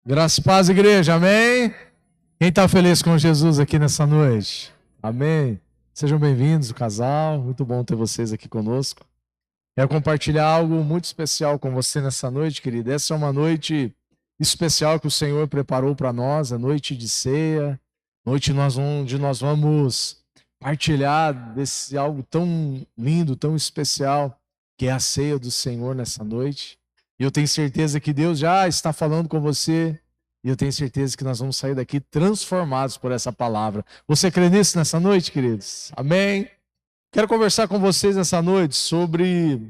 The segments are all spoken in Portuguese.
Graça e paz, igreja, amém? Quem está feliz com Jesus aqui nessa noite? Amém? Sejam bem-vindos, o casal, muito bom ter vocês aqui conosco. Quero compartilhar algo muito especial com você nessa noite, querida. Essa é uma noite especial que o Senhor preparou para nós, a noite de ceia, noite onde nós vamos partilhar desse algo tão lindo, tão especial, que é a ceia do Senhor nessa noite. E eu tenho certeza que Deus já está falando com você, e eu tenho certeza que nós vamos sair daqui transformados por essa palavra. Você crê nisso nessa noite, queridos? Amém? Quero conversar com vocês nessa noite sobre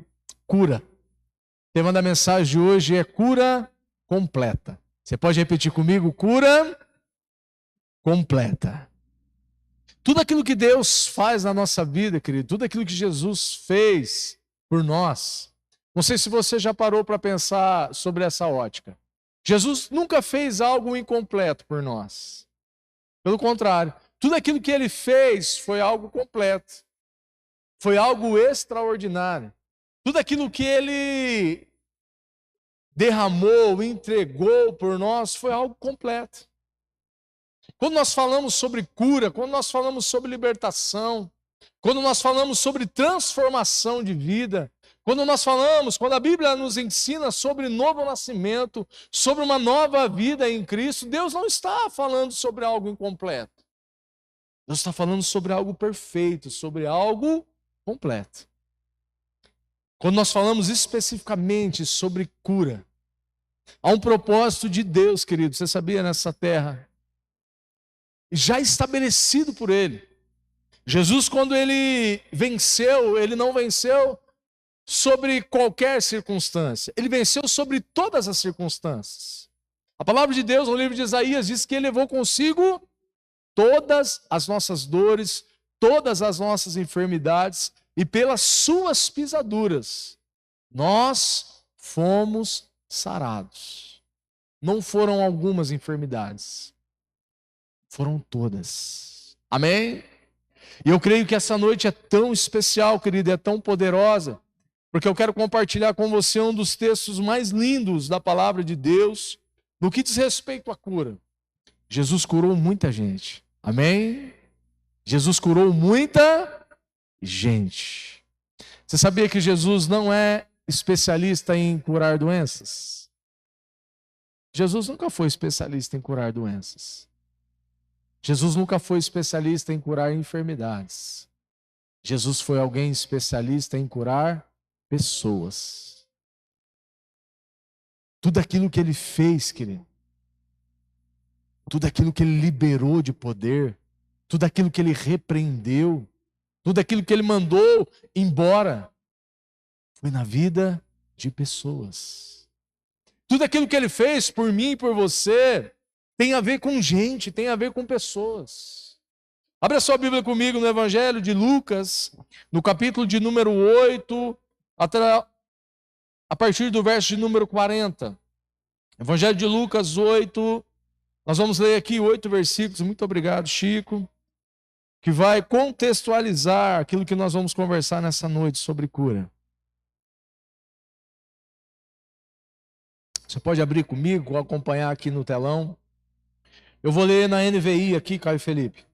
cura. O tema da mensagem de hoje é cura completa. Você pode repetir comigo? Cura completa. Tudo aquilo que Deus faz na nossa vida, querido, tudo aquilo que Jesus fez por nós. Não sei se você já parou para pensar sobre essa ótica. Jesus nunca fez algo incompleto por nós. Pelo contrário, tudo aquilo que ele fez foi algo completo. Foi algo extraordinário. Tudo aquilo que ele derramou, entregou por nós foi algo completo. Quando nós falamos sobre cura, quando nós falamos sobre libertação, quando nós falamos sobre transformação de vida, quando a Bíblia nos ensina sobre novo nascimento, sobre uma nova vida em Cristo, Deus não está falando sobre algo incompleto. Deus está falando sobre algo perfeito, sobre algo completo. Quando nós falamos especificamente sobre cura, há um propósito de Deus, querido, você sabia, nessa terra, já estabelecido por Ele. Jesus, quando Ele venceu, Ele não venceu sobre qualquer circunstância. Ele venceu sobre todas as circunstâncias. A palavra de Deus, no livro de Isaías, diz que Ele levou consigo todas as nossas dores, todas as nossas enfermidades, e pelas suas pisaduras nós fomos sarados. Não foram algumas enfermidades, foram todas. Amém? E eu creio que essa noite é tão especial, querido, é tão poderosa, porque eu quero compartilhar com você um dos textos mais lindos da palavra de Deus, no que diz respeito à cura. Jesus curou muita gente. Amém? Jesus curou muita gente. Você sabia que Jesus não é especialista em curar doenças? Jesus nunca foi especialista em curar doenças. Jesus nunca foi especialista em curar enfermidades. Jesus foi alguém especialista em curar pessoas. Tudo aquilo que ele fez, querido, tudo aquilo que ele liberou de poder, tudo aquilo que ele repreendeu, tudo aquilo que ele mandou embora, foi na vida de pessoas. Tudo aquilo que ele fez por mim e por você tem a ver com gente, tem a ver com pessoas. Abra sua Bíblia comigo no Evangelho de Lucas, no capítulo de número 8, a partir do verso de número 40. Evangelho de Lucas 8, nós vamos ler aqui 8 versículos, muito obrigado, Chico, que vai contextualizar aquilo que nós vamos conversar nessa noite sobre cura. Você pode abrir comigo, acompanhar aqui no telão. Eu vou ler na NVI aqui, Caio Felipe.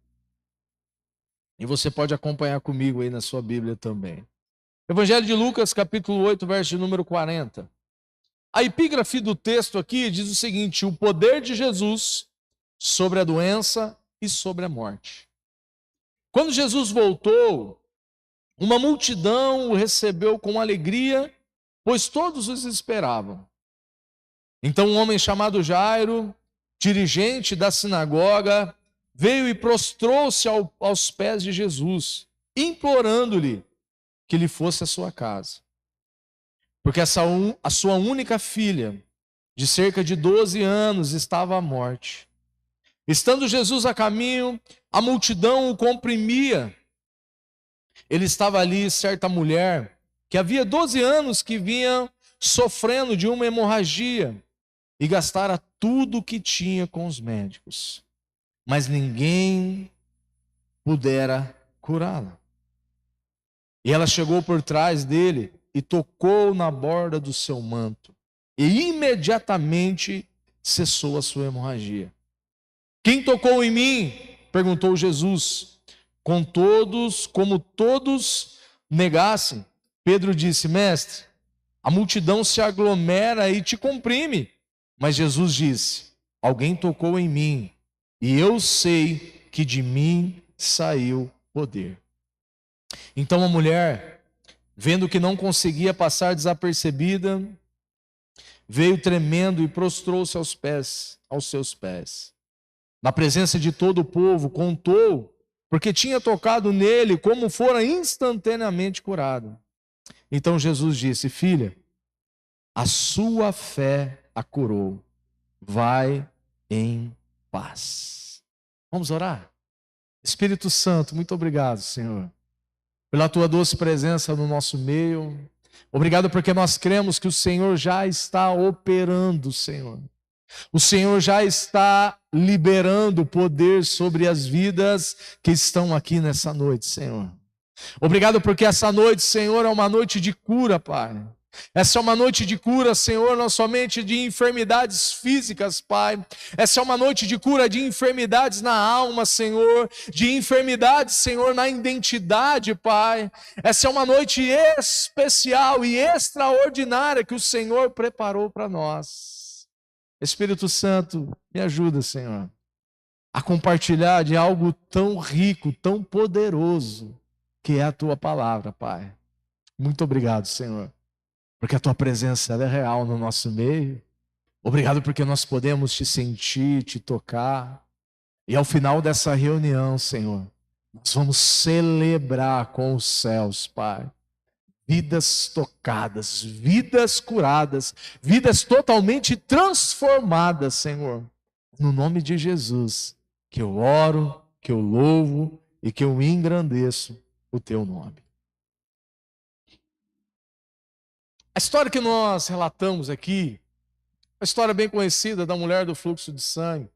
E você pode acompanhar comigo aí na sua Bíblia também. Evangelho de Lucas, capítulo 8, verso de número 40. A epígrafe do texto aqui diz o seguinte: o poder de Jesus sobre a doença e sobre a morte. Quando Jesus voltou, uma multidão o recebeu com alegria, pois todos os esperavam. Então um homem chamado Jairo, dirigente da sinagoga, veio e prostrou-se aos pés de Jesus, implorando-lhe que ele fosse à sua casa. Porque a sua única filha, de cerca de 12 anos, estava à morte. Estando Jesus a caminho, a multidão o comprimia. Ele estava ali, certa mulher, que havia 12 anos que vinha sofrendo de uma hemorragia e gastara tudo o que tinha com os médicos, mas ninguém pudera curá-la. E ela chegou por trás dele e tocou na borda do seu manto. E imediatamente cessou a sua hemorragia. Quem tocou em mim? Perguntou Jesus. Como todos negassem, Pedro disse: Mestre, a multidão se aglomera e te comprime. Mas Jesus disse: alguém tocou em mim, e eu sei que de mim saiu poder. Então a mulher, vendo que não conseguia passar desapercebida, veio tremendo e prostrou-se aos seus pés. Na presença de todo o povo, contou, porque tinha tocado nele, como fora instantaneamente curado. Então Jesus disse: filha, a sua fé a curou. Vai em paz. Vamos orar? Espírito Santo, muito obrigado, Senhor, pela tua doce presença no nosso meio. Obrigado porque nós cremos que o Senhor já está operando, Senhor. O Senhor já está liberando poder sobre as vidas que estão aqui nessa noite, Senhor. Obrigado porque essa noite, Senhor, é uma noite de cura, Pai. Essa é uma noite de cura, Senhor, não somente de enfermidades físicas, Pai. Essa é uma noite de cura de enfermidades na alma, Senhor. De enfermidades, Senhor, na identidade, Pai. Essa é uma noite especial e extraordinária que o Senhor preparou para nós. Espírito Santo, me ajuda, Senhor, a compartilhar de algo tão rico, tão poderoso, que é a tua palavra, Pai. Muito obrigado, Senhor, porque a tua presença ela é real no nosso meio. Obrigado porque nós podemos te sentir, te tocar. E ao final dessa reunião, Senhor, nós vamos celebrar com os céus, Pai. Vidas tocadas, vidas curadas, vidas totalmente transformadas, Senhor. No nome de Jesus, que eu oro, que eu louvo e que eu engrandeço o teu nome. A história que nós relatamos aqui, uma história bem conhecida da mulher do fluxo de sangue.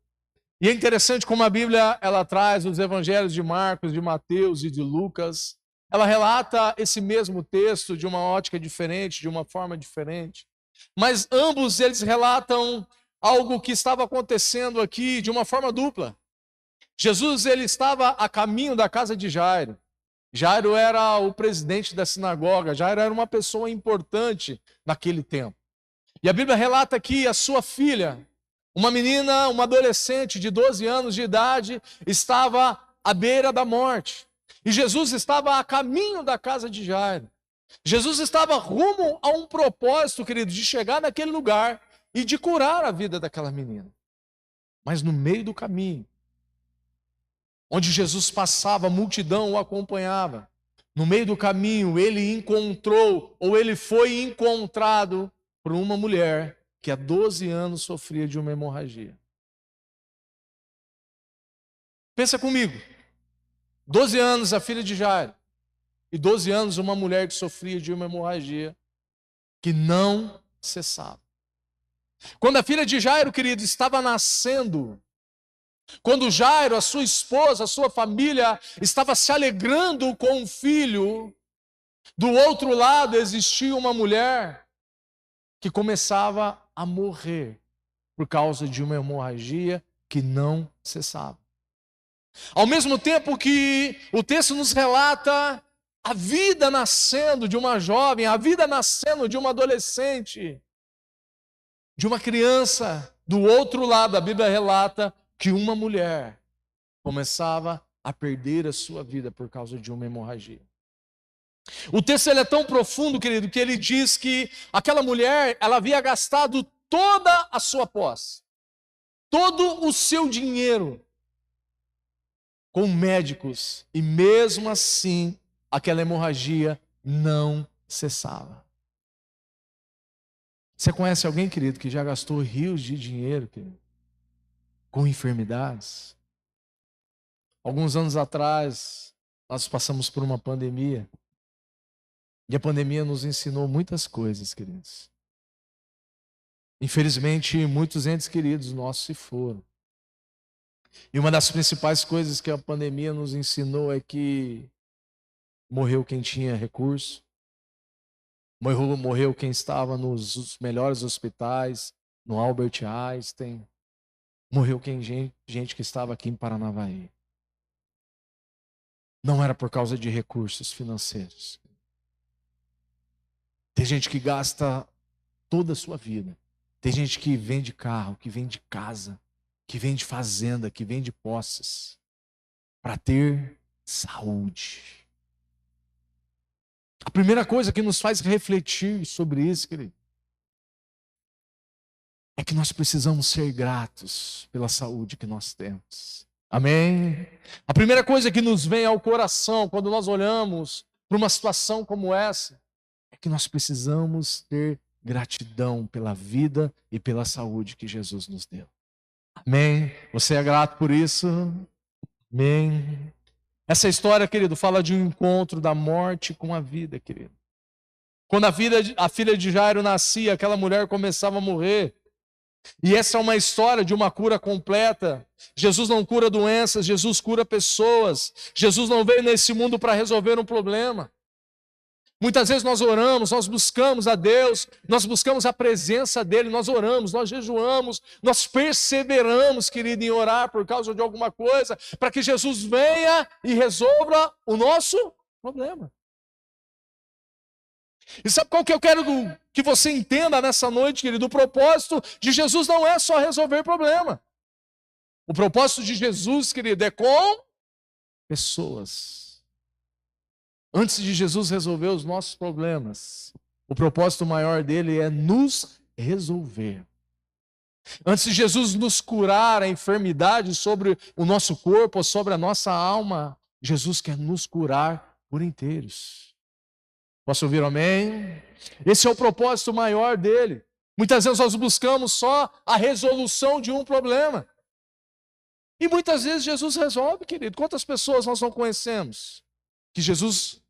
E é interessante como a Bíblia ela traz os evangelhos de Marcos, de Mateus e de Lucas. Ela relata esse mesmo texto de uma ótica diferente, de uma forma diferente. Mas ambos eles relatam algo que estava acontecendo aqui de uma forma dupla. Jesus ele estava a caminho da casa de Jairo. Jairo era o presidente da sinagoga. Jairo era uma pessoa importante naquele tempo. E a Bíblia relata que a sua filha, uma menina, uma adolescente de 12 anos de idade, estava à beira da morte. E Jesus estava a caminho da casa de Jairo. Jesus estava rumo a um propósito, querido, de chegar naquele lugar e de curar a vida daquela menina. Mas no meio do caminho, onde Jesus passava, a multidão o acompanhava. No meio do caminho, ele encontrou, ou ele foi encontrado por uma mulher que há 12 anos sofria de uma hemorragia. Pensa comigo. 12 anos a filha de Jairo. E 12 anos uma mulher que sofria de uma hemorragia que não cessava. Quando a filha de Jairo, querido, estava nascendo, quando Jairo, a sua esposa, a sua família, estava se alegrando com o filho, do outro lado existia uma mulher que começava a morrer por causa de uma hemorragia que não cessava. Ao mesmo tempo que o texto nos relata a vida nascendo de uma jovem, a vida nascendo de uma adolescente, de uma criança, do outro lado a Bíblia relata que uma mulher começava a perder a sua vida por causa de uma hemorragia. O texto ele é tão profundo, querido, que ele diz que aquela mulher, ela havia gastado toda a sua posse, todo o seu dinheiro com médicos, e mesmo assim, aquela hemorragia não cessava. Você conhece alguém, querido, que já gastou rios de dinheiro, querido, com enfermidades? Alguns anos atrás, nós passamos por uma pandemia, e a pandemia nos ensinou muitas coisas, queridos. Infelizmente, muitos entes queridos nossos se foram. E uma das principais coisas que a pandemia nos ensinou é que morreu quem tinha recurso, morreu quem estava nos melhores hospitais, no Albert Einstein, morreu gente que estava aqui em Paranavaí. Não era por causa de recursos financeiros. Tem gente que gasta toda a sua vida. Tem gente que vende carro, que vende casa, que vende fazenda, que vende posses, para ter saúde. A primeira coisa que nos faz refletir sobre isso, querido, é que nós precisamos ser gratos pela saúde que nós temos. Amém? A primeira coisa que nos vem ao coração quando nós olhamos para uma situação como essa é que nós precisamos ter gratidão pela vida e pela saúde que Jesus nos deu. Amém? Você é grato por isso? Amém? Essa história, querido, fala de um encontro da morte com a vida, querido. Quando a filha de Jairo nascia, aquela mulher começava a morrer. E essa é uma história de uma cura completa. Jesus não cura doenças, Jesus cura pessoas. Jesus não veio nesse mundo para resolver um problema. Muitas vezes nós oramos, nós buscamos a Deus, nós buscamos a presença dEle, nós oramos, nós jejuamos, nós perseveramos, querido, em orar por causa de alguma coisa, para que Jesus venha e resolva o nosso problema. E sabe qual que eu quero que você entenda nessa noite, querido? O propósito de Jesus não é só resolver problema. O propósito de Jesus, querido, é com pessoas. Antes de Jesus resolver os nossos problemas, o propósito maior dele é nos resolver. Antes de Jesus nos curar a enfermidade sobre o nosso corpo ou sobre a nossa alma, Jesus quer nos curar por inteiros. Posso ouvir amém? Esse é o propósito maior dele. Muitas vezes nós buscamos só a resolução de um problema. E muitas vezes Jesus resolve, querido. Quantas pessoas nós não conhecemos que Jesus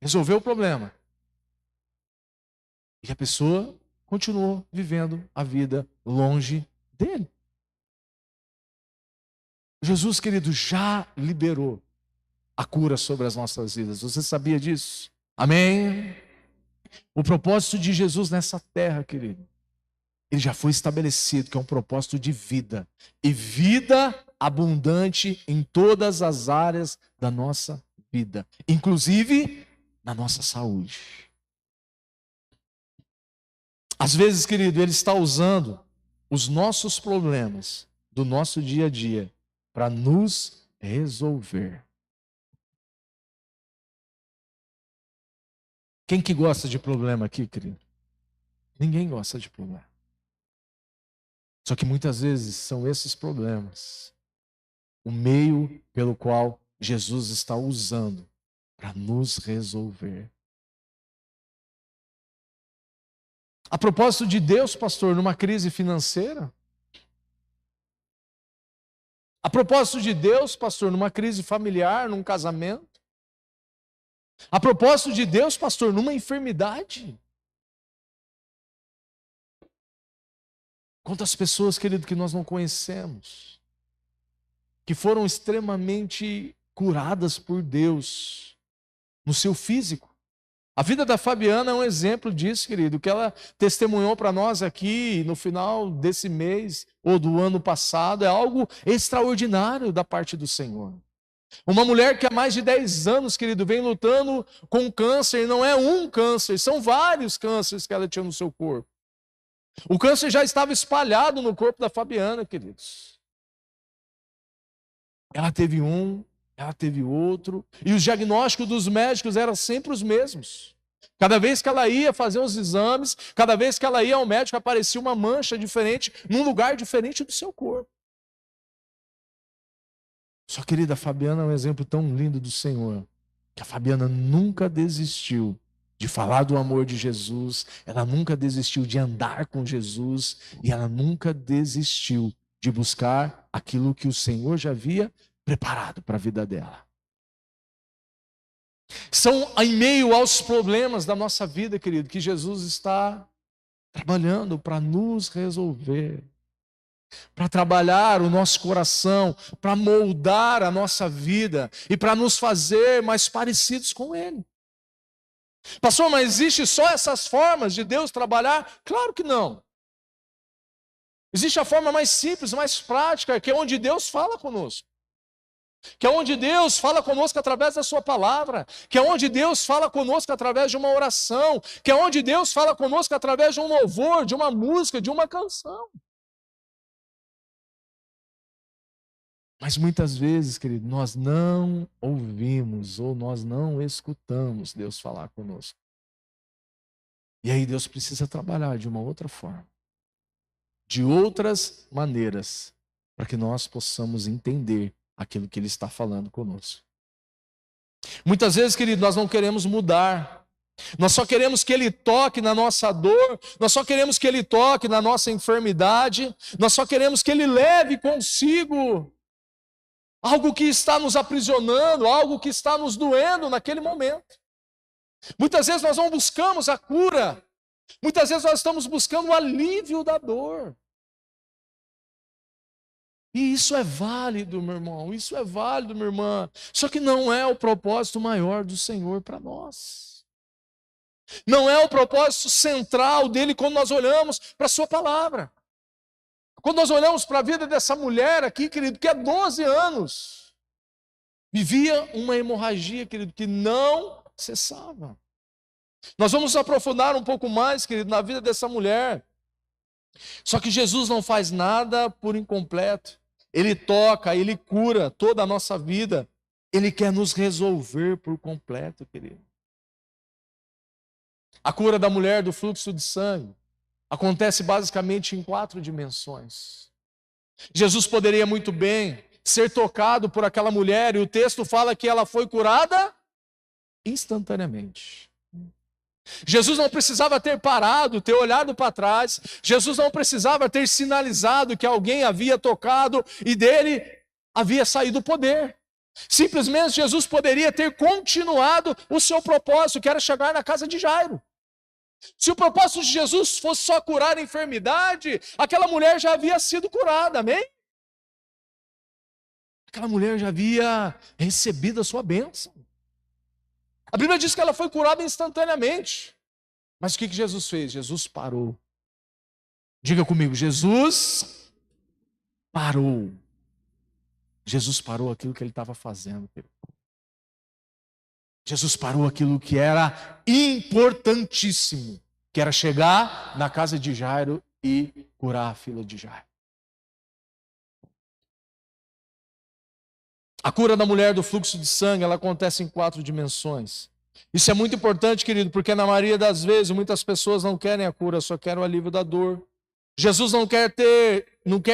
resolveu o problema e a pessoa continuou vivendo a vida longe dele? Jesus, querido, já liberou a cura sobre as nossas vidas. Você sabia disso? Amém? O propósito de Jesus nessa terra, querido, ele já foi estabelecido, que é um propósito de vida. E vida abundante em todas as áreas da nossa vida. Inclusive na nossa saúde. Às vezes, querido, ele está usando os nossos problemas do nosso dia a dia para nos resolver. Quem que gosta de problema aqui, querido? Ninguém gosta de problema. Só que muitas vezes são esses problemas o meio pelo qual Jesus está usando para nos resolver. A propósito de Deus, pastor, numa crise financeira? A propósito de Deus, pastor, numa crise familiar, num casamento? A propósito de Deus, pastor, numa enfermidade? Quantas pessoas, querido, que nós não conhecemos, que foram extremamente curadas por Deus no seu físico. A vida da Fabiana é um exemplo disso, querido, que ela testemunhou para nós aqui no final desse mês ou do ano passado, é algo extraordinário da parte do Senhor. Uma mulher que há mais de 10 anos, querido, vem lutando com câncer, não é um câncer, são vários cânceres que ela tinha no seu corpo. O câncer já estava espalhado no corpo da Fabiana, queridos. Ela teve um, ela teve outro, e os diagnósticos dos médicos eram sempre os mesmos. Cada vez que ela ia fazer os exames, cada vez que ela ia ao médico, aparecia uma mancha diferente, num lugar diferente do seu corpo. Só, querida, a Fabiana é um exemplo tão lindo do Senhor, que a Fabiana nunca desistiu de falar do amor de Jesus, ela nunca desistiu de andar com Jesus, e ela nunca desistiu de buscar aquilo que o Senhor já havia preparado para a vida dela. São em meio aos problemas da nossa vida, querido, que Jesus está trabalhando para nos resolver. para trabalhar o nosso coração, para moldar a nossa vida e para nos fazer mais parecidos com Ele. Pastor, mas existe só essas formas de Deus trabalhar? Claro que não. Existe a forma mais simples, mais prática, que é onde Deus fala conosco. Que é onde Deus fala conosco através da sua palavra, que é onde Deus fala conosco através de uma oração, que é onde Deus fala conosco através de um louvor, de uma música, de uma canção. Mas muitas vezes, querido, nós não ouvimos ou nós não escutamos Deus falar conosco. E aí Deus precisa trabalhar de uma outra forma, de outras maneiras, para que nós possamos entender aquilo que Ele está falando conosco. Muitas vezes, querido, nós não queremos mudar. Nós só queremos que Ele toque na nossa dor, nós só queremos que Ele toque na nossa enfermidade, nós só queremos que Ele leve consigo algo que está nos aprisionando, algo que está nos doendo naquele momento. Muitas vezes nós não buscamos a cura, muitas vezes nós estamos buscando o alívio da dor. E isso é válido, meu irmão, isso é válido, minha irmã. Só que não é o propósito maior do Senhor para nós. Não é o propósito central dele quando nós olhamos para a sua palavra. Quando nós olhamos para a vida dessa mulher aqui, querido, que há 12 anos vivia uma hemorragia, querido, que não cessava. Nós vamos aprofundar um pouco mais, querido, na vida dessa mulher. Só que Jesus não faz nada por incompleto. Ele toca, Ele cura toda a nossa vida. Ele quer nos resolver por completo, querido. A cura da mulher do fluxo de sangue acontece basicamente em 4 dimensões. Jesus poderia muito bem ser tocado por aquela mulher, e o texto fala que ela foi curada instantaneamente. Jesus não precisava ter parado, ter olhado para trás. Jesus não precisava ter sinalizado que alguém havia tocado e dele havia saído o poder. Simplesmente Jesus poderia ter continuado o seu propósito, que era chegar na casa de Jairo. Se o propósito de Jesus fosse só curar a enfermidade, aquela mulher já havia sido curada, amém? Aquela mulher já havia recebido a sua bênção. A Bíblia diz que ela foi curada instantaneamente. Mas o que Jesus fez? Jesus parou. Diga comigo, Jesus parou. Jesus parou aquilo que ele estava fazendo. Jesus parou aquilo que era importantíssimo, que era chegar na casa de Jairo e curar a filha de Jairo. A cura da mulher do fluxo de sangue, ela acontece em 4 dimensões. Isso é muito importante, querido, porque na maioria das vezes muitas pessoas não querem a cura, só querem o alívio da dor. Jesus não quer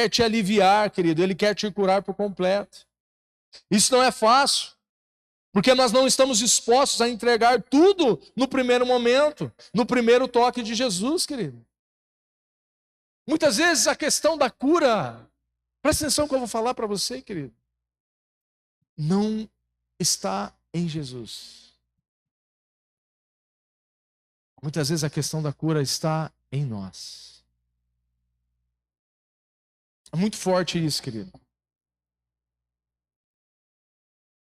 te aliviar, querido, Ele quer te curar por completo. Isso não é fácil, porque nós não estamos dispostos a entregar tudo no primeiro momento, no primeiro toque de Jesus, querido. Muitas vezes a questão da cura, presta atenção que eu vou falar para você, querido, não está em Jesus. Muitas vezes a questão da cura está em nós. É muito forte isso, querido.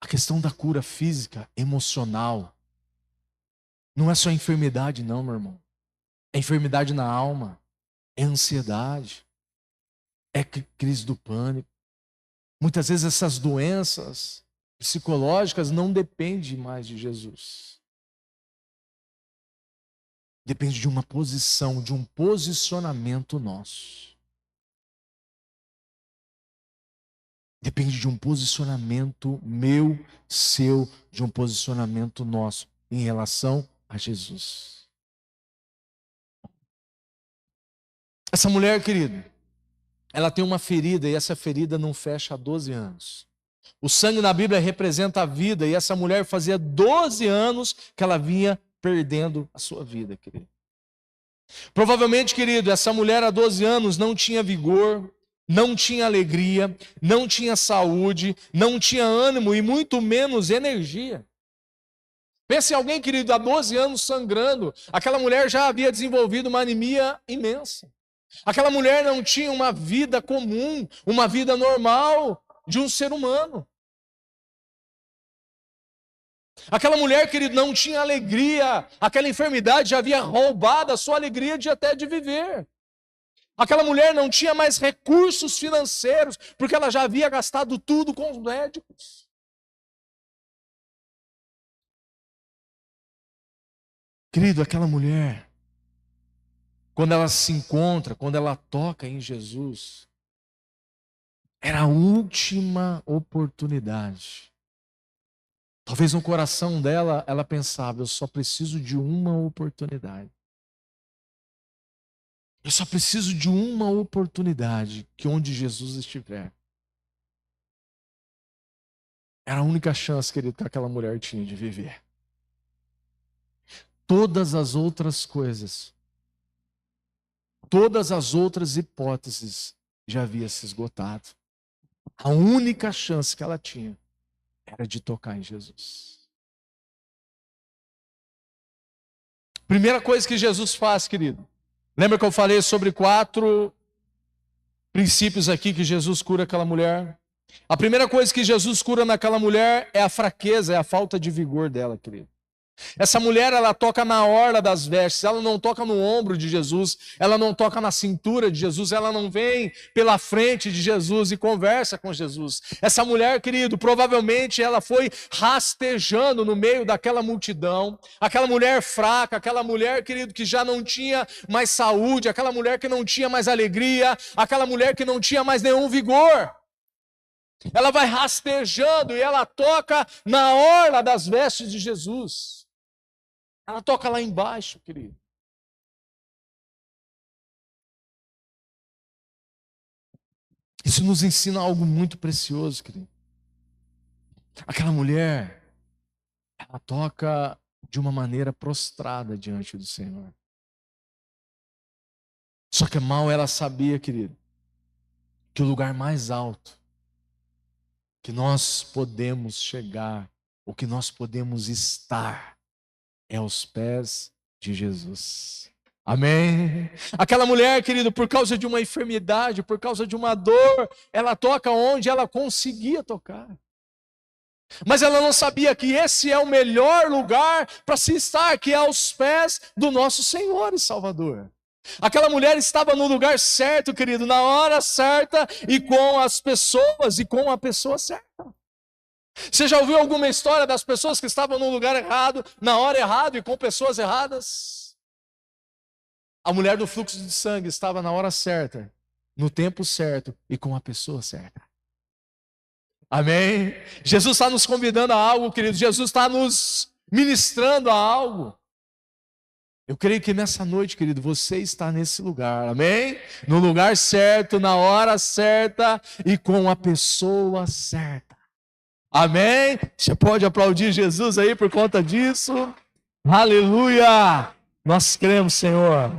A questão da cura física, emocional, não é só enfermidade não, meu irmão. É enfermidade na alma, é ansiedade, é crise do pânico. Muitas vezes essas doenças psicológicas não dependem mais de Jesus. Depende de uma posição, de um posicionamento nosso. Depende de um posicionamento meu, seu, de um posicionamento nosso em relação a Jesus. Essa mulher, querido, ela tem uma ferida e essa ferida não fecha há 12 anos. O sangue na Bíblia representa a vida e essa mulher fazia 12 anos que ela vinha perdendo a sua vida, querido. Provavelmente, querido, essa mulher há 12 anos não tinha vigor, não tinha alegria, não tinha saúde, não tinha ânimo e muito menos energia. Pense em alguém, querido, há 12 anos sangrando. Aquela mulher já havia desenvolvido uma anemia imensa. Aquela mulher não tinha uma vida comum, uma vida normal de um ser humano. Aquela mulher, querido, não tinha alegria. Aquela enfermidade já havia roubado a sua alegria de viver. Aquela mulher não tinha mais recursos financeiros, porque ela já havia gastado tudo com os médicos. Querido, aquela mulher, quando ela se encontra, quando ela toca em Jesus, era a última oportunidade. Talvez no coração dela, ela pensava, eu só preciso de uma oportunidade. Eu só preciso de uma oportunidade, que onde Jesus estiver. Era a única chance, querido, que aquela mulher tinha de viver. Todas as outras coisas, todas as outras hipóteses já haviam se esgotado. A única chance que ela tinha era de tocar em Jesus. Primeira coisa que Jesus faz, querido. Lembra que eu falei sobre 4 princípios aqui que Jesus cura aquela mulher? A primeira coisa que Jesus cura naquela mulher é a fraqueza, é a falta de vigor dela, querido. Essa mulher, ela toca na orla das vestes, ela não toca no ombro de Jesus, ela não toca na cintura de Jesus, ela não vem pela frente de Jesus e conversa com Jesus. Essa mulher, querido, provavelmente ela foi rastejando no meio daquela multidão, aquela mulher fraca, aquela mulher, querido, que já não tinha mais saúde, aquela mulher que não tinha mais alegria, aquela mulher que não tinha mais nenhum vigor. Ela vai rastejando e ela toca na orla das vestes de Jesus. Ela toca lá embaixo, querido. Isso nos ensina algo muito precioso, querido. Aquela mulher, ela toca de uma maneira prostrada diante do Senhor. Só que mal ela sabia, querido, que o lugar mais alto que nós podemos chegar, o que nós podemos estar, é aos pés de Jesus. Amém? Aquela mulher, querido, por causa de uma enfermidade, por causa de uma dor, ela toca onde ela conseguia tocar. Mas ela não sabia que esse é o melhor lugar para se estar, que é aos pés do nosso Senhor e Salvador. Aquela mulher estava no lugar certo, querido, na hora certa e com as pessoas e com a pessoa certa. Você já ouviu alguma história das pessoas que estavam no lugar errado, na hora errada e com pessoas erradas? A mulher do fluxo de sangue estava na hora certa, no tempo certo e com a pessoa certa. Amém? Jesus está nos convidando a algo, querido. Jesus está nos ministrando a algo. Eu creio que nessa noite, querido, você está nesse lugar, amém? No lugar certo, na hora certa e com a pessoa certa. Amém? Você pode aplaudir Jesus aí por conta disso? Aleluia! Nós cremos, Senhor.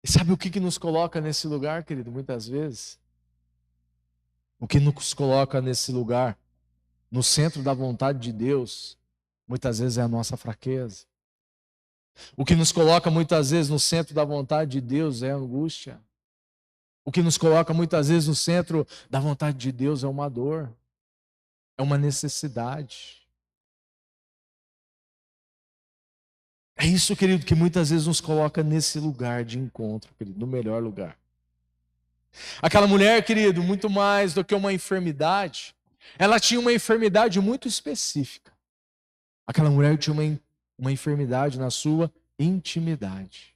E sabe o que nos coloca nesse lugar, querido? Muitas vezes, o que nos coloca nesse lugar, no centro da vontade de Deus, muitas vezes é a nossa fraqueza. O que nos coloca muitas vezes no centro da vontade de Deus é a angústia. O que nos coloca muitas vezes no centro da vontade de Deus é uma dor, é uma necessidade. É isso, querido, que muitas vezes nos coloca nesse lugar de encontro, querido, no melhor lugar. Aquela mulher, querido, muito mais do que uma enfermidade, ela tinha uma enfermidade muito específica. Aquela mulher tinha uma enfermidade na sua intimidade.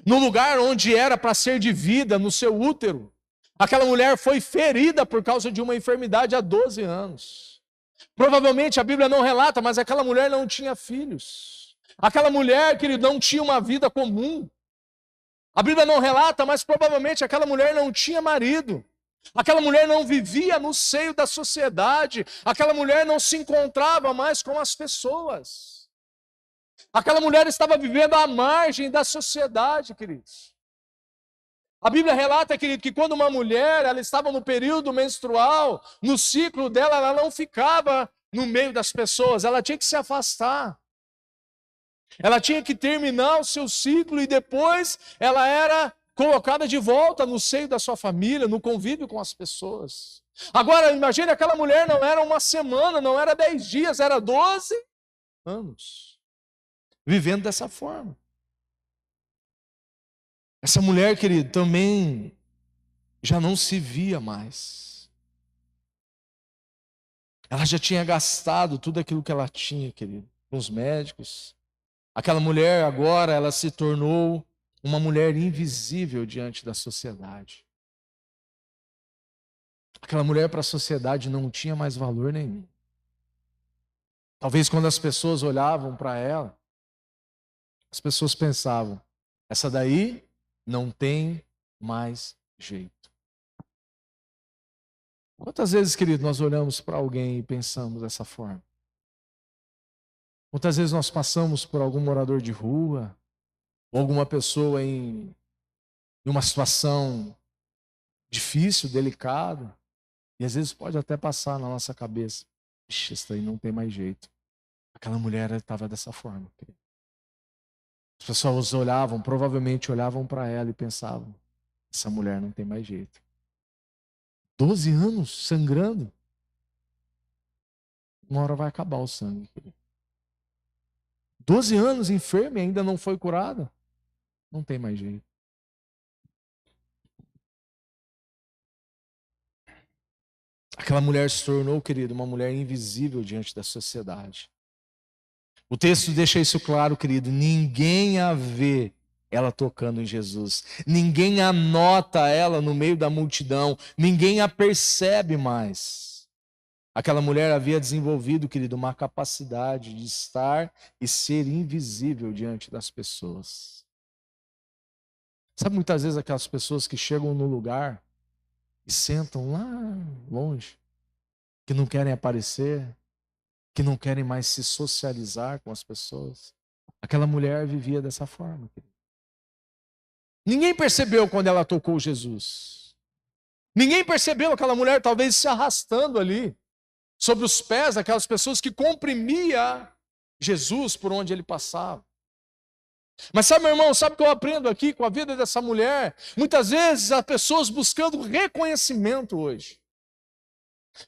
No lugar onde era para ser de vida, no seu útero, aquela mulher foi ferida por causa de uma enfermidade há 12 anos. Provavelmente a Bíblia não relata, mas aquela mulher não tinha filhos. Aquela mulher, querido, não tinha uma vida comum. A Bíblia não relata, mas provavelmente aquela mulher não tinha marido. Aquela mulher não vivia no seio da sociedade. Aquela mulher não se encontrava mais com as pessoas. Aquela mulher estava vivendo à margem da sociedade, queridos. A Bíblia relata, querido, que quando uma mulher ela estava no período menstrual, no ciclo dela, ela não ficava no meio das pessoas, ela tinha que se afastar. Ela tinha que terminar o seu ciclo e depois ela era colocada de volta no seio da sua família, no convívio com as pessoas. Agora, imagine, aquela mulher não era uma semana, não era 10 dias, era 12 anos. Vivendo dessa forma. Essa mulher, querido, também já não se via mais. Ela já tinha gastado tudo aquilo que ela tinha, querido, com os médicos. Aquela mulher agora, ela se tornou uma mulher invisível diante da sociedade. Aquela mulher para a sociedade não tinha mais valor nenhum. Talvez quando as pessoas olhavam para ela, as pessoas pensavam, essa daí não tem mais jeito. Quantas vezes, querido, nós olhamos para alguém e pensamos dessa forma? Quantas vezes nós passamos por algum morador de rua, ou alguma pessoa em uma situação difícil, delicada, e às vezes pode até passar na nossa cabeça, ixi, isso aí não tem mais jeito. Aquela mulher estava dessa forma, querido. As pessoas olhavam, provavelmente olhavam para ela e pensavam, essa mulher não tem mais jeito. 12 anos sangrando. Uma hora vai acabar o sangue, querido. 12 anos enferma e ainda não foi curada. Não tem mais jeito. Aquela mulher se tornou, querido, uma mulher invisível diante da sociedade. O texto deixa isso claro, querido. Ninguém a vê ela tocando em Jesus. Ninguém a nota ela no meio da multidão. Ninguém a percebe mais. Aquela mulher havia desenvolvido, querido, uma capacidade de estar e ser invisível diante das pessoas. Sabe muitas vezes aquelas pessoas que chegam no lugar e sentam lá longe, que não querem aparecer, que não querem mais se socializar com as pessoas? Aquela mulher vivia dessa forma, querido. Ninguém percebeu quando ela tocou Jesus. Ninguém percebeu aquela mulher talvez se arrastando ali, sobre os pés daquelas pessoas que comprimia Jesus por onde ele passava. Mas sabe, meu irmão, sabe o que eu aprendo aqui com a vida dessa mulher? Muitas vezes há pessoas buscando reconhecimento hoje.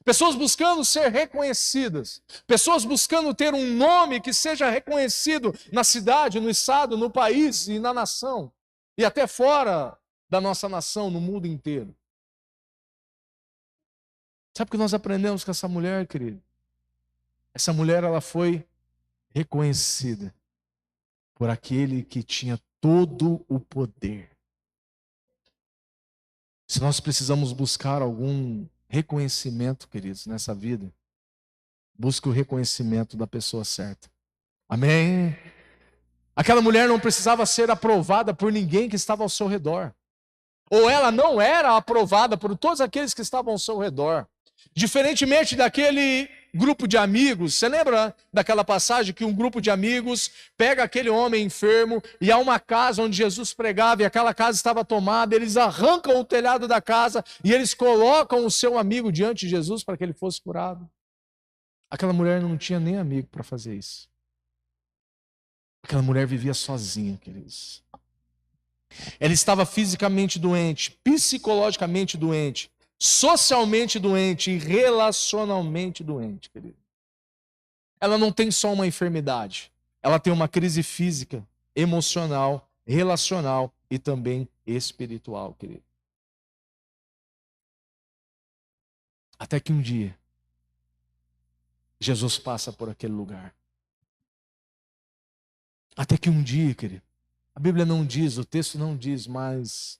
Pessoas buscando ser reconhecidas. Pessoas buscando ter um nome que seja reconhecido na cidade, no estado, no país e na nação. E até fora da nossa nação, no mundo inteiro. Sabe o que nós aprendemos com essa mulher, querido? Essa mulher, ela foi reconhecida por aquele que tinha todo o poder. Se nós precisamos buscar algum reconhecimento, queridos, nessa vida, busque o reconhecimento da pessoa certa. Amém? Aquela mulher não precisava ser aprovada por ninguém que estava ao seu redor. Ou ela não era aprovada por todos aqueles que estavam ao seu redor. Diferentemente daquele grupo de amigos, você lembra daquela passagem que um grupo de amigos pega aquele homem enfermo e há uma casa onde Jesus pregava e aquela casa estava tomada, eles arrancam o telhado da casa e eles colocam o seu amigo diante de Jesus para que ele fosse curado. Aquela mulher não tinha nem amigo para fazer isso. Aquela mulher vivia sozinha, queridos. Ela estava fisicamente doente, psicologicamente doente, socialmente doente e relacionalmente doente, querido. Ela não tem só uma enfermidade, ela tem uma crise física, emocional, relacional e também espiritual, querido. Até que um dia, Jesus passa por aquele lugar. Até que um dia, querido, a Bíblia não diz, o texto não diz, mas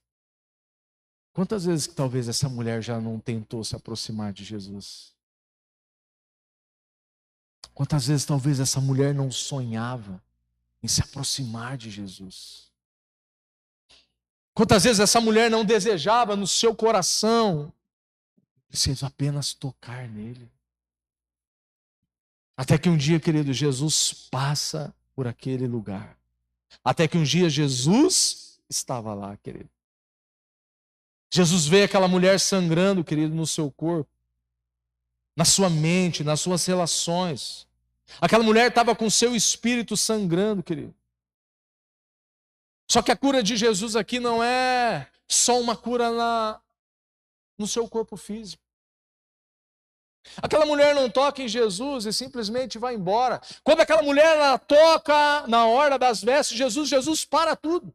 quantas vezes que talvez essa mulher já não tentou se aproximar de Jesus? Quantas vezes talvez essa mulher não sonhava em se aproximar de Jesus? Quantas vezes essa mulher não desejava no seu coração, preciso apenas tocar nele? Até que um dia, querido, Jesus passa por aquele lugar. Até que um dia Jesus estava lá, querido. Jesus vê aquela mulher sangrando, querido, no seu corpo, na sua mente, nas suas relações. Aquela mulher estava com seu espírito sangrando, querido. Só que a cura de Jesus aqui não é só uma cura no seu corpo físico. Aquela mulher não toca em Jesus e simplesmente vai embora. Quando aquela mulher ela toca na orla das vestes de Jesus para tudo.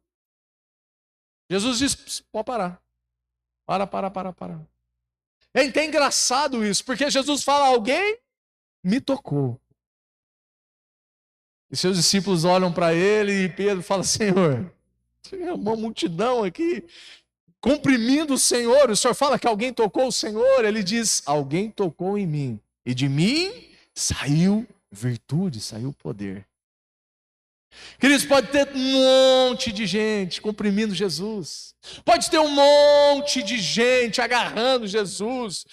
Jesus diz, pode parar. Para. É até engraçado isso, porque Jesus fala, alguém me tocou. E seus discípulos olham para ele e Pedro fala, Senhor, tem uma multidão aqui comprimindo o Senhor. O Senhor fala que alguém tocou o Senhor. Ele diz, alguém tocou em mim. E de mim saiu virtude, saiu poder. Queridos, pode ter um monte de gente comprimindo Jesus. Pode ter um monte de gente agarrando Jesus,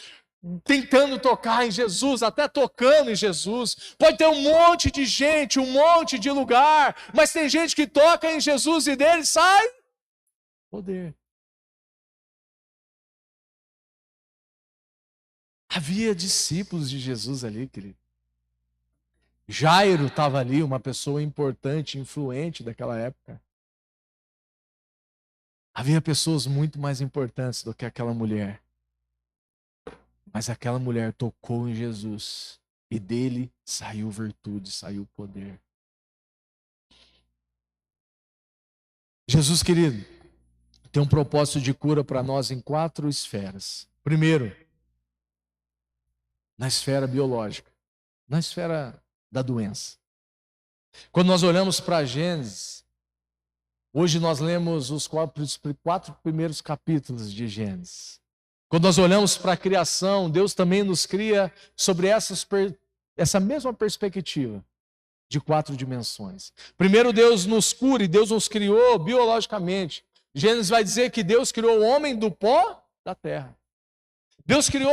tentando tocar em Jesus, até tocando em Jesus. Pode ter um monte de gente, um monte de lugar, mas tem gente que toca em Jesus e dele sai poder. Havia discípulos de Jesus ali, querido. Jairo estava ali, uma pessoa importante, influente daquela época. Havia pessoas muito mais importantes do que aquela mulher. Mas aquela mulher tocou em Jesus e dele saiu virtude, saiu poder. Jesus, querido, tem um propósito de cura para nós em 4 esferas. Primeiro, na esfera biológica, na esfera da doença. Quando nós olhamos para Gênesis, hoje nós lemos os 4 primeiros capítulos de Gênesis. Quando nós olhamos para a criação, Deus também nos cria sobre essa mesma perspectiva de 4 dimensões. Primeiro Deus nos cura e Deus nos criou biologicamente. Gênesis vai dizer que Deus criou o homem do pó da terra. Deus criou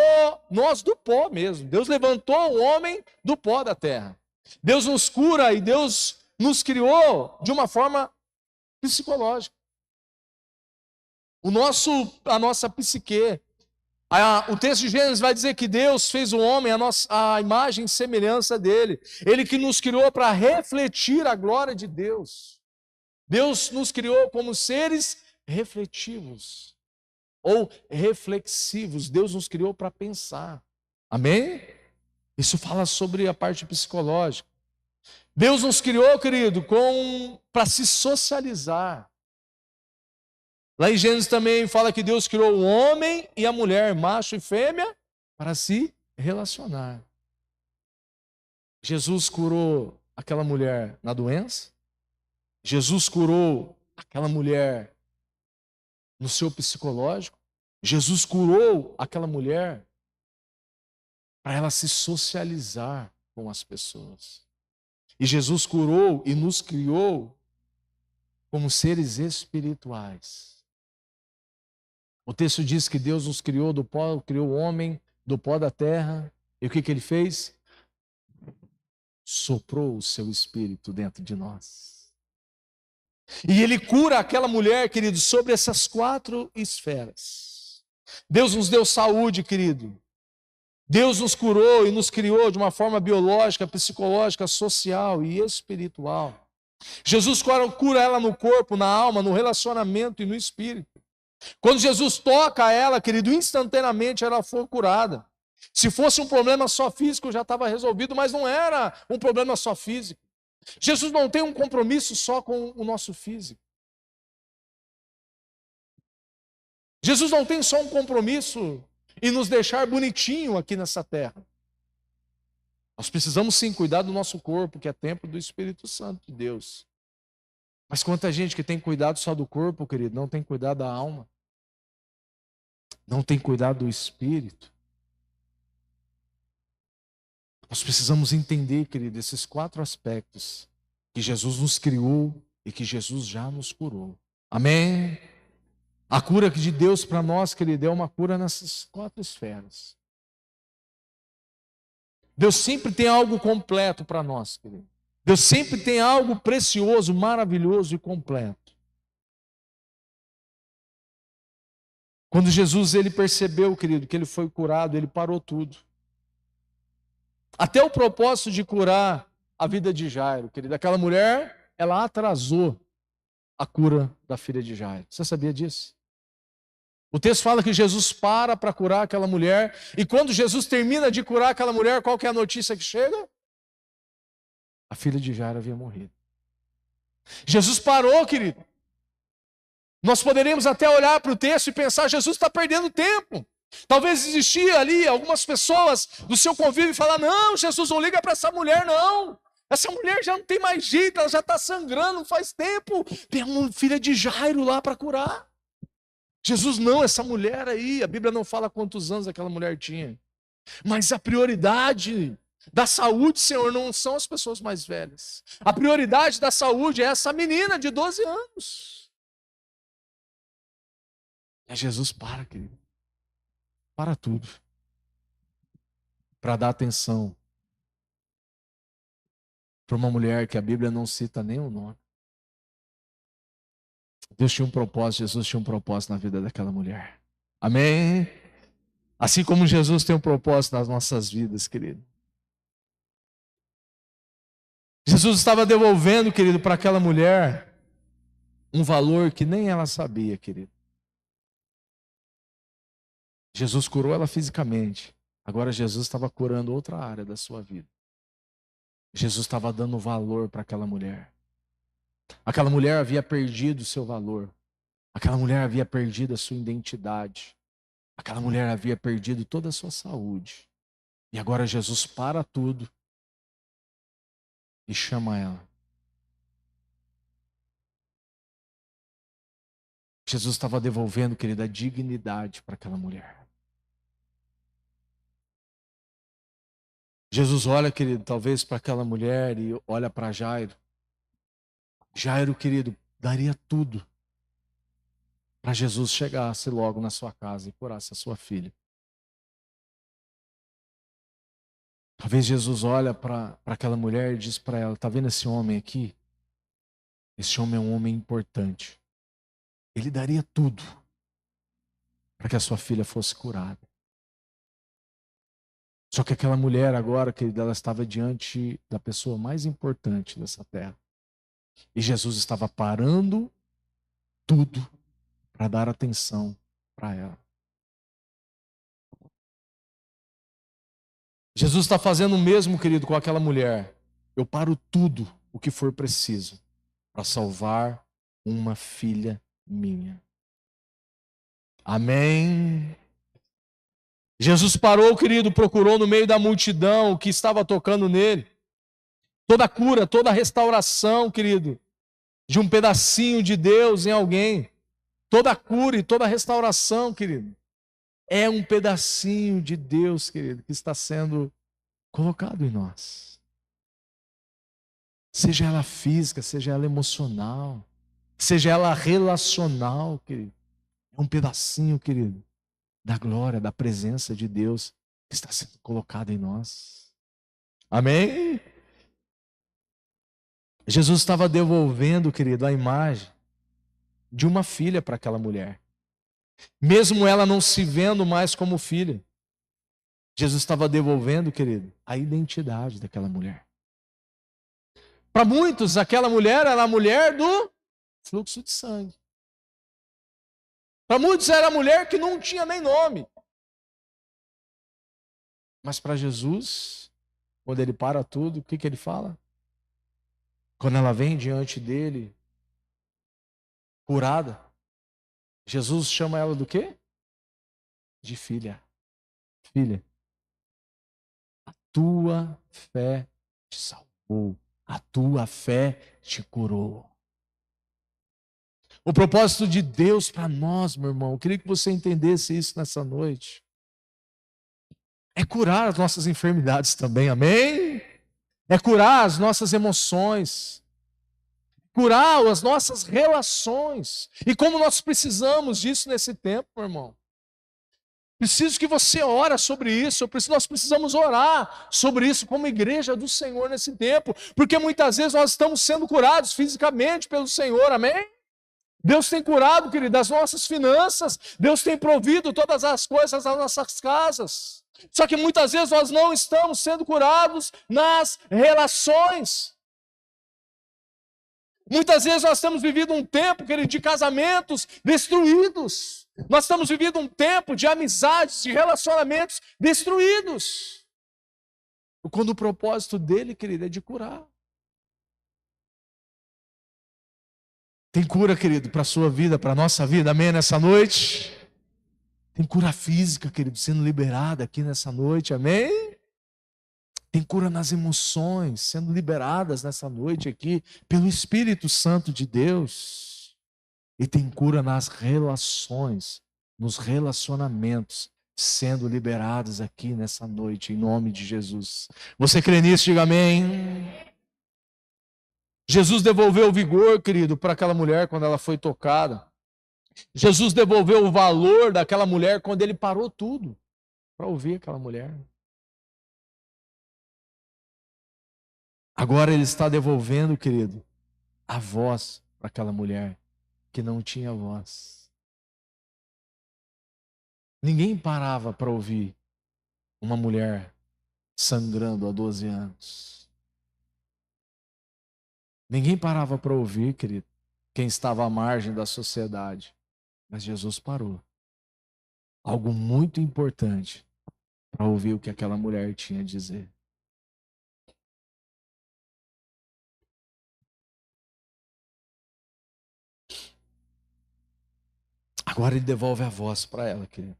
nós do pó mesmo. Deus levantou o homem do pó da terra. Deus nos cura e Deus nos criou de uma forma psicológica. A nossa psique. O texto de Gênesis vai dizer que Deus fez o homem a imagem e semelhança dele. Ele que nos criou para refletir a glória de Deus. Deus nos criou como seres refletivos ou reflexivos. Deus nos criou para pensar. Amém? Isso fala sobre a parte psicológica. Deus nos criou, querido, para se socializar. Lá em Gênesis também fala que Deus criou o homem e a mulher, macho e fêmea, para se relacionar. Jesus curou aquela mulher na doença. Jesus curou aquela mulher no seu psicológico. Jesus curou aquela mulher para ela se socializar com as pessoas. E Jesus curou e nos criou como seres espirituais. O texto diz que Deus nos criou do pó, criou o homem do pó da terra. E o que ele fez? Soprou o seu espírito dentro de nós. E ele cura aquela mulher, querido, sobre essas 4 esferas. Deus nos deu saúde, querido. Deus nos curou e nos criou de uma forma biológica, psicológica, social e espiritual. Jesus cura ela no corpo, na alma, no relacionamento e no espírito. Quando Jesus toca ela, querido, instantaneamente ela foi curada. Se fosse um problema só físico, já estava resolvido, mas não era um problema só físico. Jesus não tem um compromisso só com o nosso físico. Jesus não tem só um compromisso em nos deixar bonitinho aqui nessa terra. Nós precisamos sim cuidar do nosso corpo, que é templo do Espírito Santo de Deus. Mas quanta gente que tem cuidado só do corpo, querido, não tem cuidado da alma. Não tem cuidado do espírito. Nós precisamos entender, querido, esses 4 aspectos que Jesus nos criou e que Jesus já nos curou. Amém? A cura de Deus para nós, querido, é uma cura nessas 4 esferas. Deus sempre tem algo completo para nós, querido. Deus sempre tem algo precioso, maravilhoso e completo. Quando Jesus ele percebeu, querido, que ele foi curado, ele parou tudo. Até o propósito de curar a vida de Jairo, querido. Aquela mulher, ela atrasou a cura da filha de Jairo. Você sabia disso? O texto fala que Jesus para curar aquela mulher, e quando Jesus termina de curar aquela mulher, qual que é a notícia que chega? A filha de Jairo havia morrido. Jesus parou, querido. Nós poderíamos até olhar para o texto e pensar, Jesus está perdendo tempo. Talvez existia ali algumas pessoas do seu convívio e falar, não, Jesus, não liga para essa mulher, não. Essa mulher já não tem mais jeito, ela já está sangrando faz tempo. Tem uma filha de Jairo lá para curar. Jesus, não, essa mulher aí, a Bíblia não fala quantos anos aquela mulher tinha. Mas a prioridade da saúde, Senhor, não são as pessoas mais velhas. A prioridade da saúde é essa menina de 12 anos. E Jesus para, querido. Para tudo. Para dar atenção para uma mulher que a Bíblia não cita nem o nome. Deus tinha um propósito, Jesus tinha um propósito na vida daquela mulher. Amém? Assim como Jesus tem um propósito nas nossas vidas, querido. Jesus estava devolvendo, querido, para aquela mulher um valor que nem ela sabia, querido. Jesus curou ela fisicamente. Agora Jesus estava curando outra área da sua vida. Jesus estava dando valor para aquela mulher. Aquela mulher havia perdido o seu valor. Aquela mulher havia perdido a sua identidade. Aquela mulher havia perdido toda a sua saúde. E agora Jesus para tudo e chama ela. Jesus estava devolvendo, querida, a dignidade para aquela mulher. Jesus olha, querido, talvez para aquela mulher e olha para Jairo. Jairo, querido, daria tudo para Jesus chegasse logo na sua casa e curasse a sua filha. Talvez Jesus olha para aquela mulher e diz para ela, está vendo esse homem aqui? Esse homem é um homem importante. Ele daria tudo para que a sua filha fosse curada. Só que aquela mulher agora, querida, ela estava diante da pessoa mais importante dessa terra. E Jesus estava parando tudo para dar atenção para ela. Jesus está fazendo o mesmo, querido, com aquela mulher. Eu paro tudo o que for preciso para salvar uma filha minha. Amém? Jesus parou, querido, procurou no meio da multidão o que estava tocando nele. Toda a cura, toda a restauração, querido, de um pedacinho de Deus em alguém. Toda a cura e toda a restauração, querido, é um pedacinho de Deus, querido, que está sendo colocado em nós. Seja ela física, seja ela emocional, seja ela relacional, querido. É um pedacinho, querido, da glória, da presença de Deus que está sendo colocado em nós. Amém? Jesus estava devolvendo, querido, a imagem de uma filha para aquela mulher. Mesmo ela não se vendo mais como filha, Jesus estava devolvendo, querido, a identidade daquela mulher. Para muitos, aquela mulher era a mulher do fluxo de sangue. Para muitos era a mulher que não tinha nem nome. Mas para Jesus, quando ele para tudo, o que ele fala? Quando ela vem diante dele, curada, Jesus chama ela do quê? De filha. Filha, a tua fé te salvou. A tua fé te curou. O propósito de Deus para nós, meu irmão, eu queria que você entendesse isso nessa noite. É curar as nossas enfermidades também, amém? É curar as nossas emoções. Curar as nossas relações. E como nós precisamos disso nesse tempo, meu irmão. Preciso que você ore sobre isso. Nós precisamos orar sobre isso como igreja do Senhor nesse tempo. Porque muitas vezes nós estamos sendo curados fisicamente pelo Senhor, amém? Deus tem curado, querido, as nossas finanças. Deus tem provido todas as coisas das nossas casas. Só que muitas vezes nós não estamos sendo curados nas relações. Muitas vezes nós temos vivido um tempo, querido, de casamentos destruídos. Nós estamos vivendo um tempo de amizades, de relacionamentos destruídos. Quando o propósito dele, querido, é de curar. Tem cura, querido, para a sua vida, para a nossa vida, amém, nessa noite? Tem cura física, querido, sendo liberada aqui nessa noite, amém? Tem cura nas emoções, sendo liberadas nessa noite aqui, pelo Espírito Santo de Deus. E tem cura nas relações, nos relacionamentos, sendo liberadas aqui nessa noite, em nome de Jesus. Você crê nisso? Diga amém. Jesus devolveu o vigor, querido, para aquela mulher quando ela foi tocada. Jesus devolveu o valor daquela mulher quando ele parou tudo para ouvir aquela mulher. Agora ele está devolvendo, querido, a voz para aquela mulher que não tinha voz. Ninguém parava para ouvir uma mulher sangrando há 12 anos. Ninguém parava para ouvir, querido, quem estava à margem da sociedade. Mas Jesus parou. Algo muito importante para ouvir o que aquela mulher tinha a dizer. Agora ele devolve a voz para ela, querido.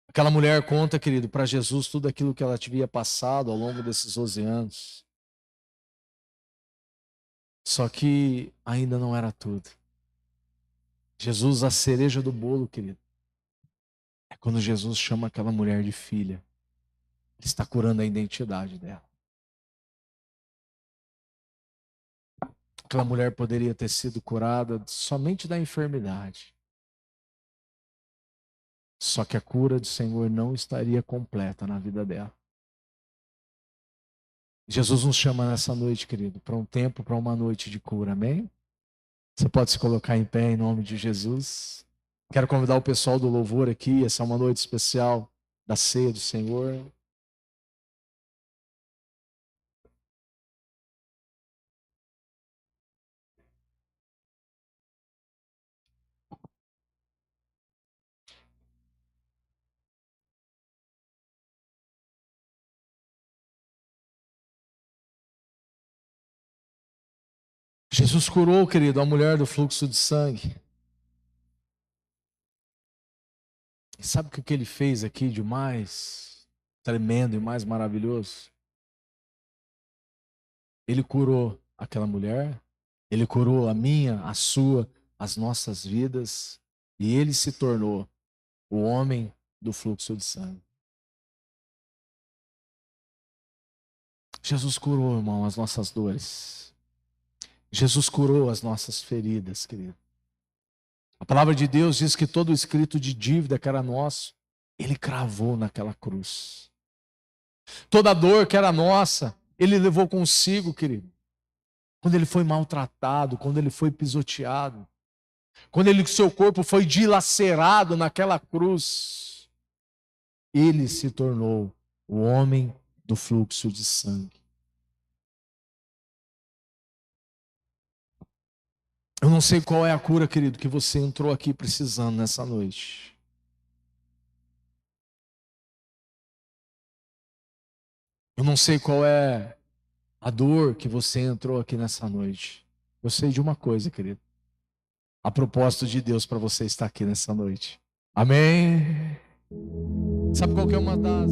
Aquela mulher conta, querido, para Jesus tudo aquilo que ela havia passado ao longo desses 12 anos. Só que ainda não era tudo. Jesus, a cereja do bolo, querido, é quando Jesus chama aquela mulher de filha. Ele está curando a identidade dela. Aquela mulher poderia ter sido curada somente da enfermidade. Só que a cura do Senhor não estaria completa na vida dela. Jesus nos chama nessa noite, querido, para um tempo, para uma noite de cura, amém? Você pode se colocar em pé em nome de Jesus. Quero convidar o pessoal do louvor aqui, essa é uma noite especial da ceia do Senhor. Jesus curou, querido, a mulher do fluxo de sangue. E sabe o que ele fez aqui de mais tremendo e mais maravilhoso? Ele curou aquela mulher, ele curou a minha, a sua, as nossas vidas, e ele se tornou o homem do fluxo de sangue. Jesus curou, irmão, as nossas dores. Jesus curou as nossas feridas, querido. A palavra de Deus diz que todo o escrito de dívida que era nosso, ele cravou naquela cruz. Toda a dor que era nossa, ele levou consigo, querido. Quando ele foi maltratado, quando ele foi pisoteado, quando seu corpo foi dilacerado naquela cruz, ele se tornou o homem do fluxo de sangue. Eu não sei qual é a cura, querido, que você entrou aqui precisando nessa noite. Eu não sei qual é a dor que você entrou aqui nessa noite. Eu sei de uma coisa, querido. A propósito de Deus para você estar aqui nessa noite. Amém? Sabe qual que é uma das...